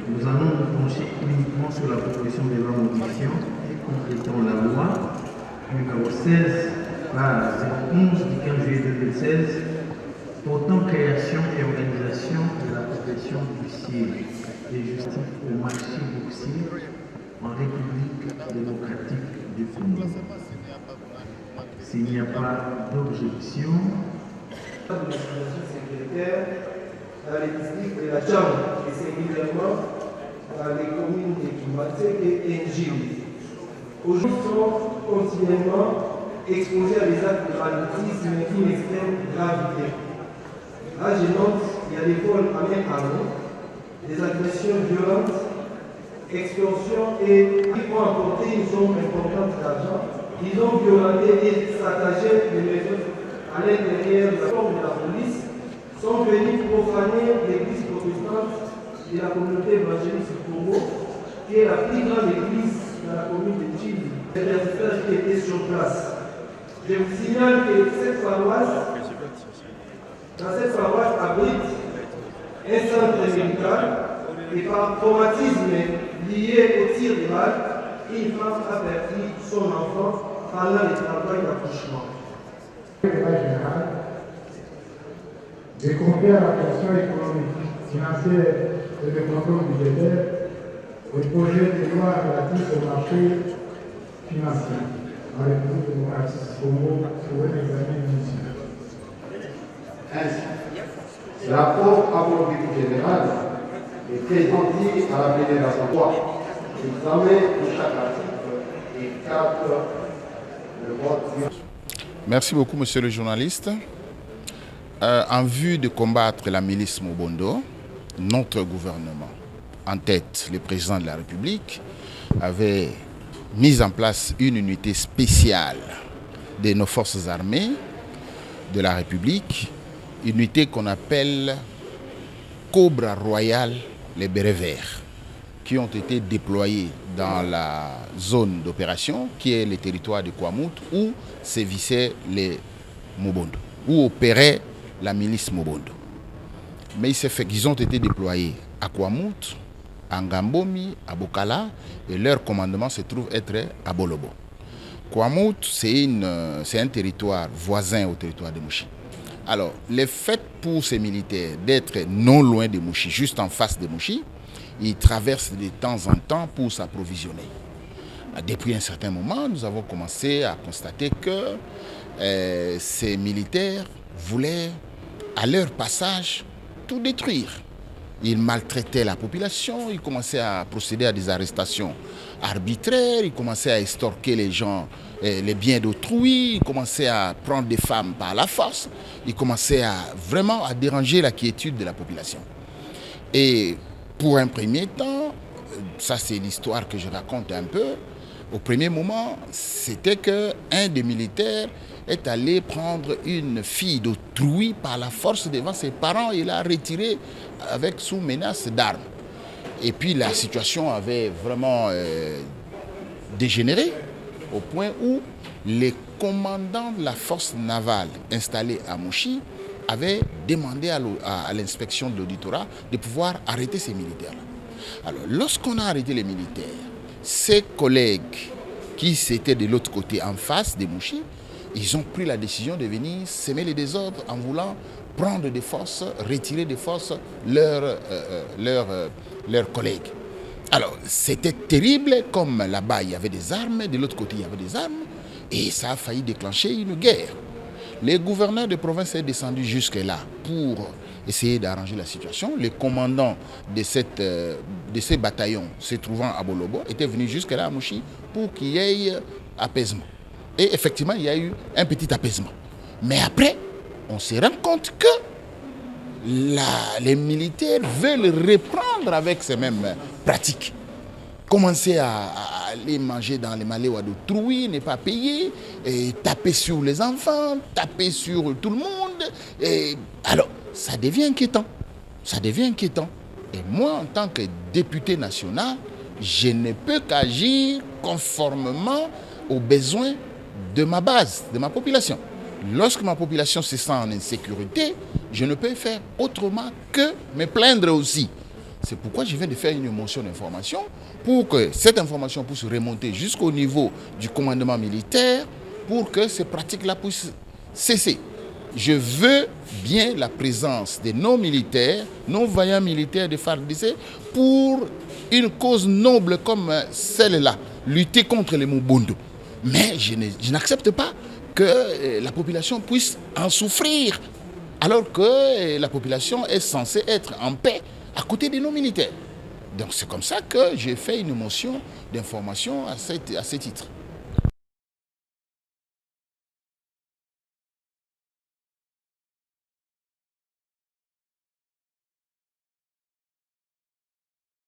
Nous allons nous pencher uniquement sur la proposition de loi modifiant et complétant la loi numéro 16 par 011 du 15 juillet 2016 portant création et organisation de la profession d'huissier et justice au marché boursier en République démocratique du Congo. S'il n'y a pas d'objection, dans les districts de la Chambre et singulièrement dans les communes de Kimbatsek et Njili. Aujourd'hui, ils sont continuellement exposés à des actes de banditisme d'une extrême gravité. Là, je note qu'il y a des vols à main armée, des agressions violentes, extorsions et qui ont apporté une somme importante d'argent. Ils ont violenté et saccagé les maisons à l'intérieur de la forme de la police, sont venus profaner l'église protestante de la communauté évangélique du Congo, qui est la plus grande église dans la commune de Chili. Les personnes qui étaient sur place. Je vous signale que cette paroisse abrite un centre médical et par traumatisme lié au tir de balle, une femme a perdu son enfant pendant le travail d'accouchement. De confier à la question économique, financière et de contrôle budgétaire au projet de loi relatif au marché financier en République démocratique du Congo pour un examen municipal. Ainsi, le rapport à politique générale est présenté à la plénière d'Assemblée. L'examen de chaque article et 4 le vote. Merci beaucoup, monsieur le journaliste. En vue de combattre la milice Mobondo, notre gouvernement, en tête le président de la République, avait mis en place une unité spéciale de nos forces armées de la République, une unité qu'on appelle Cobra Royal, les Bérets Verts, qui ont été déployés dans la zone d'opération, qui est le territoire de Kwamout, où sévissaient les Mobondo, où opérait la milice Mobondo. Mais il s'est fait qu'ils ont été déployés à Kwamout, à Ngambomi, à Bokala, et leur commandement se trouve être à Bolobo. Kwamout, c'est un territoire voisin au territoire de Mouchi. Alors, le fait pour ces militaires d'être non loin de Mouchi, juste en face de Mouchi, ils traversent de temps en temps pour s'approvisionner. Depuis un certain moment, nous avons commencé à constater que ces militaires voulaient, à leur passage, tout détruire. Ils maltraitaient la population, ils commençaient à procéder à des arrestations arbitraires, ils commençaient à extorquer les gens, les biens d'autrui, ils commençaient à prendre des femmes par la force, ils commençaient vraiment à déranger la quiétude de la population. Et pour un premier temps, ça c'est l'histoire que je raconte un peu, au premier moment, c'était qu'un des militaires est allé prendre une fille d'autrui par la force devant ses parents et l'a retirée sous menace d'armes. Et puis la situation avait vraiment dégénéré au point où les commandants de la force navale installée à Mouchi avaient demandé à l'inspection de l'auditorat de pouvoir arrêter ces militaires-là. Alors, lorsqu'on a arrêté les militaires, ses collègues qui étaient de l'autre côté, en face de Mouchi, ils ont pris la décision de venir semer les désordres en voulant prendre des forces, retirer des forces leurs collègues. Alors, c'était terrible, comme là-bas, il y avait des armes, de l'autre côté, il y avait des armes, et ça a failli déclencher une guerre. Les gouverneurs de province sont descendus jusque-là pour essayer d'arranger la situation. Les commandants de ces bataillons se trouvant à Bolobo étaient venus jusque-là à Mouchi pour qu'il y ait apaisement. Et effectivement, il y a eu un petit apaisement. Mais après, on se rend compte que les militaires veulent reprendre avec ces mêmes pratiques. Commencer à aller manger dans les maléois d'autrui, ne pas payer, et taper sur les enfants, taper sur tout le monde. Et alors, ça devient inquiétant. Ça devient inquiétant. Et moi, en tant que député national, je ne peux qu'agir conformément aux besoins de ma base, de ma population. Lorsque ma population se sent en insécurité, je ne peux faire autrement que me plaindre aussi. C'est pourquoi je viens de faire une motion d'information pour que cette information puisse remonter jusqu'au niveau du commandement militaire pour que ces pratiques-là puissent cesser. Je veux bien la présence de nos militaires, nos vaillants militaires de FARDC pour une cause noble comme celle-là, lutter contre les Mobundo. Mais je n'accepte pas que la population puisse en souffrir, alors que la population est censée être en paix à côté de nos militaires. Donc c'est comme ça que j'ai fait une motion d'information à ce titre.